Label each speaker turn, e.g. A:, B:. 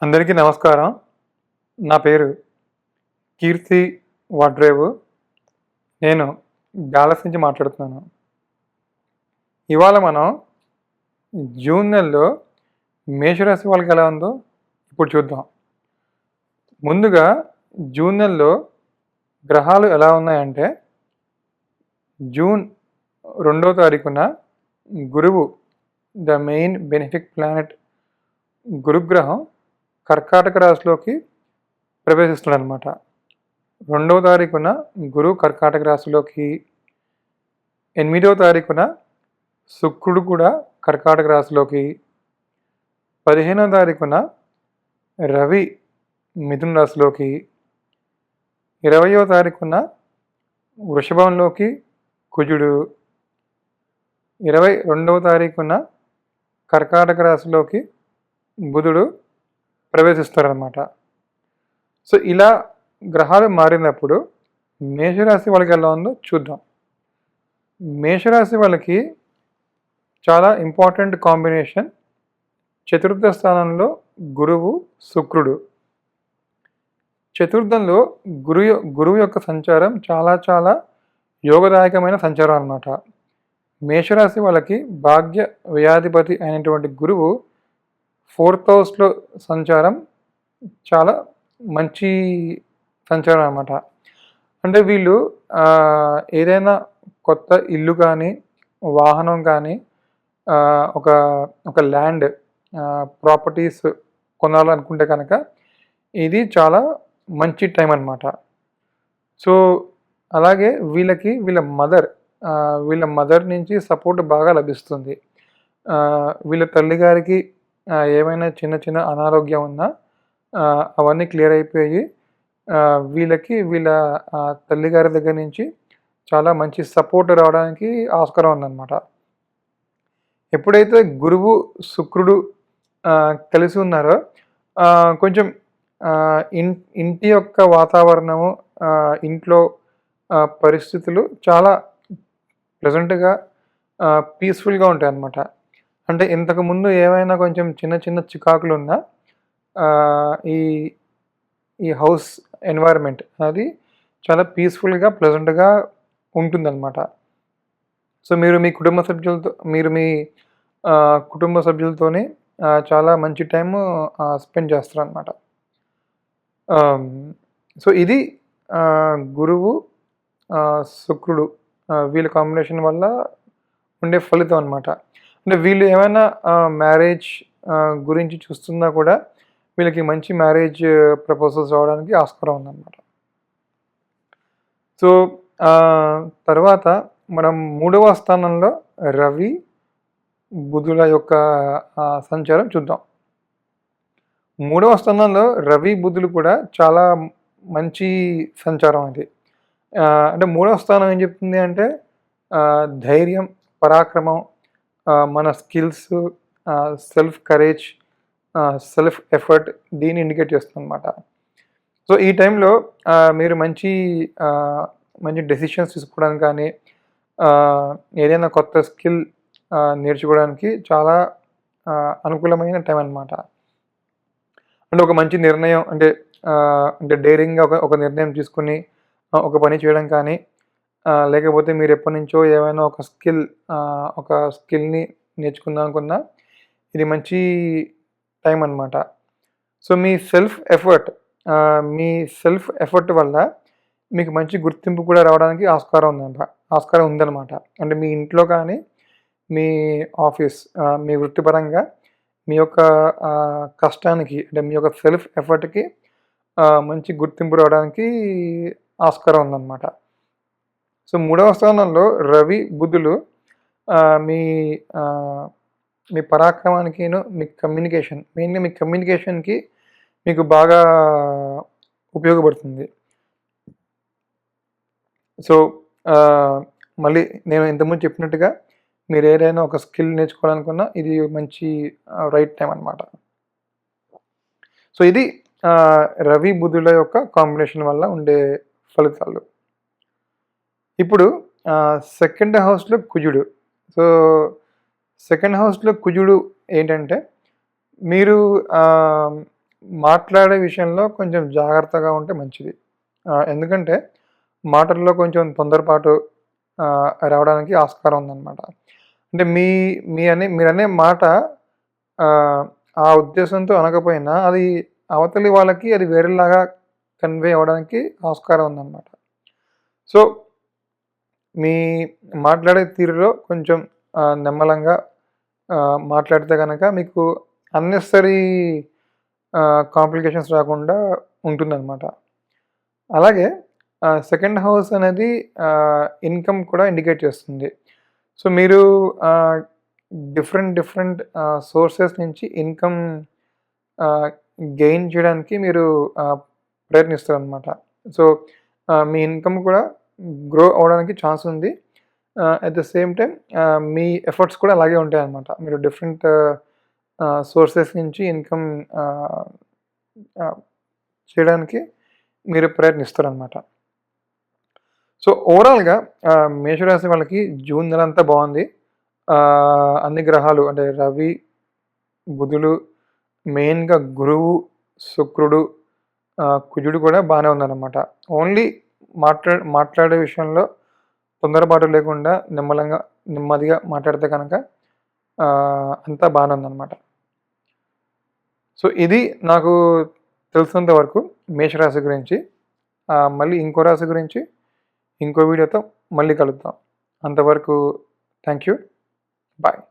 A: అందరికీ నమస్కారం. నా పేరు కీర్తి వడ్రేవు. నేను డాలస్ నుంచి మాట్లాడుతున్నాను. ఇవాళ మనం జూన్ నెలలో మేషరాశి వాళ్ళకి ఎలా ఉందో ఇప్పుడు చూద్దాం. ముందుగా జూన్ నెలలో గ్రహాలు ఎలా ఉన్నాయంటే, జూన్ 2వ తారీఖున గురువు, ద మెయిన్ బెనిఫిక్ ప్లానెట్ గురుగ్రహం కర్కాటక రాశిలోకి ప్రవేశిస్తున్నాడనమాట. 2వ తారీఖున గురువు కర్కాటక రాశిలోకి, 8వ తారీఖున శుక్రుడు కూడా కర్కాటక రాశిలోకి, 15వ తారీఖున రవి మిథున రాశిలోకి, 20వ తారీఖున వృషభంలోకి కుజుడు, 22వ తారీఖున కర్కాటక రాశిలోకి బుధుడు ప్రవేశిస్తారనమాట. సో ఇలా గ్రహాలు మారినప్పుడు మేషరాశి వాళ్ళకి ఎలా ఉందో చూద్దాం. మేషరాశి వాళ్ళకి చాలా ఇంపార్టెంట్ కాంబినేషన్ చతుర్థ స్థానంలో గురువు శుక్రుడు. చతుర్థంలో గురువు యొక్క సంచారం చాలా యోగదాయకమైన సంచారం అన్నమాట. మేషరాశి వాళ్ళకి భాగ్య వ్యయాధిపతి అయినటువంటి గురువు 4th హౌస్లో సంచారం చాలా మంచి సంచారం అన్నమాట. అంటే వీళ్ళు ఏదైనా కొత్త ఇల్లు కానీ, వాహనం కానీ, ఒక ఒక ల్యాండ్ ప్రాపర్టీస్ కొనాలనుకుంటే కనుక ఇది చాలా మంచి టైం అన్నమాట. సో అలాగే వీళ్ళకి వీళ్ళ మదర్ నుంచి సపోర్ట్ బాగా లభిస్తుంది. వీళ్ళ తల్లిగారికి ఏమైనా చిన్న అనారోగ్యం ఉన్నా అవన్నీ క్లియర్ అయిపోయి వీళ్ళ తల్లిగారి దగ్గర నుంచి చాలా మంచి సపోర్ట్ రావడానికి ఆస్కారం ఉందన్నమాట. ఎప్పుడైతే గురువు శుక్రుడు కలిసి ఉన్నారో కొంచెం ఇంటి యొక్క వాతావరణము, ఇంట్లో పరిస్థితులు చాలా ప్లెజెంట్గా పీస్ఫుల్గా ఉంటాయి అన్నమాట. అంటే ఇంతకుముందు ఏమైనా కొంచెం చిన్న చికాకులు ఉన్నా ఈ హౌస్ ఎన్వైర్న్మెంట్ అది చాలా పీస్ఫుల్గా ప్లెజెంట్గా ఉంటుందన్నమాట. సో మీరు మీ కుటుంబ సభ్యులతోని చాలా మంచి టైం స్పెండ్ చేస్తారనమాట. సో ఇది గురువు శుక్రుడు వీళ్ళ కాంబినేషన్ వల్ల ఉండే ఫలితం అనమాట. అంటే వీళ్ళు ఏమైనా మ్యారేజ్ గురించి చూస్తున్నా కూడా వీళ్ళకి మంచి మ్యారేజ్ ప్రపోజల్స్ రావడానికి ఆస్కారం ఉందన్నమాట. సో తర్వాత మనం 3వ స్థానంలో రవి బుధుల యొక్క సంచారం చూద్దాం. 3వ స్థానంలో రవి బుధులు కూడా చాలా మంచి సంచారం అది. అంటే 3వ స్థానం ఏం చెప్తుంది అంటే ధైర్యం, పరాక్రమం, మన skills, self courage, self effort దీన్ని ఇండికేట్ చేస్తుంది అనమాట. సో ఈ టైంలో మీరు మంచి డెసిషన్స్ తీసుకోవడానికి కానీ, ఏదైనా కొత్త స్కిల్ నేర్చుకోవడానికి చాలా అనుకూలమైన టైం అన్నమాట. అంటే ఒక మంచి నిర్ణయం అంటే డేరింగ్గా ఒక నిర్ణయం తీసుకుని ఒక పని చేయడం కానీ, లేకపోతే మీరు ఎప్పటి నుంచో ఏమైనా ఒక స్కిల్ని నేర్చుకుందాం అనుకున్నా ఇది మంచి టైం అన్నమాట. సో మీ సెల్ఫ్ ఎఫర్ట్ వల్ల మీకు మంచి గుర్తింపు కూడా రావడానికి ఆస్కారం ఉందన్నమాట. అంటే మీ ఇంట్లో కానీ, మీ ఆఫీస్, మీ వృత్తిపరంగా మీ యొక్క కష్టానికి, అంటే మీ యొక్క సెల్ఫ్ ఎఫర్ట్కి మంచి గుర్తింపు రావడానికి ఆస్కారం ఉందన్నమాట. సో 3వ స్థానంలో రవి బుధులు మీ పరాక్రమానికిను, మీ కమ్యూనికేషన్, మెయిన్గా మీ కమ్యూనికేషన్కి మీకు బాగా ఉపయోగపడుతుంది. సో మళ్ళీ నేను ఇంతకుముందు చెప్పినట్టుగా మీరు ఏదైనా ఒక స్కిల్ నేర్చుకోవాలనుకున్నా ఇది మంచి రైట్ టైం అన్నమాట. సో ఇది రవి బుధుల యొక్క కాంబినేషన్ వల్ల ఉండే ఫలితాలు. ఇప్పుడు 2nd హౌస్లో కుజుడు. సో 2nd హౌస్లో కుజుడు ఏంటంటే మీరు మాట్లాడే విషయంలో కొంచెం జాగ్రత్తగా ఉంటే మంచిది. ఎందుకంటే మాటల్లో కొంచెం తొందరపాటు రావడానికి ఆస్కారం ఉందనమాట. అంటే మీరనే మాట ఆహ్, ఆ ఉద్దేశంతో అనకపోయినా అది అవతలి వాళ్ళకి అది వేరేలాగా కన్వే అవ్వడానికి ఆస్కారం ఉందనమాట. సో, మీ మాట్లాడే తీరులో కొంచెం నిమ్మలంగా మాట్లాడితే గనక మీకు అన్నెసెసరీ కాంప్లికేషన్స్ రాకుండా ఉంటుందనమాట. అలాగే సెకండ్ హౌస్ అనేది ఇన్‌కమ్ కూడా ఇండికేట్ చేస్తుంది. సో, మీరు ఆహ్, డిఫరెంట్ సోర్సెస్ నుంచి ఇన్‌కమ్ ఆహ్, గెయిన్ చేయడానికి మీరు ప్రయత్నిస్తారనమాట. సో, మీ ఇన్‌కమ్ కూడా గ్రో అవ్వడానికి ఛాన్స్ ఉంది. At the same time me efforts కూడా అలాగే ఉంటాయన్నమాట. మీరు డిఫరెంట్ సోర్సెస్ నుంచి ఇన్‌కమ్ ఆహ్, ఆహ్, చేయడానికి మీరు ప్రయత్నిస్తారనమాట. సో, ఓవరాల్‌గా మేషరాశి వాళ్ళకి జూన్ నెలంతా బావుంది. అన్ని గ్రహాలు అంటే రవి, బుధుడు, మెయిన్‌గా గురువు, శుక్రుడు, కుజుడు కూడా బానే ఉన్నారనమాట. ఓన్లీ మాట్లాడే విషయంలో తొందరపాటు లేకుండా నెమ్మదిగా మాట్లాడితే గనక అంతా బానే ఉందనమాట. సో, ఇది నాకు తెలిసినంత వరకు మేషరాశి గురించి. మళ్ళీ ఇంకో రాశి గురించి ఇంకో వీడియోతో మళ్ళీ కలుద్దాం. అంతవరకు థాంక్ యూ. బాయ్.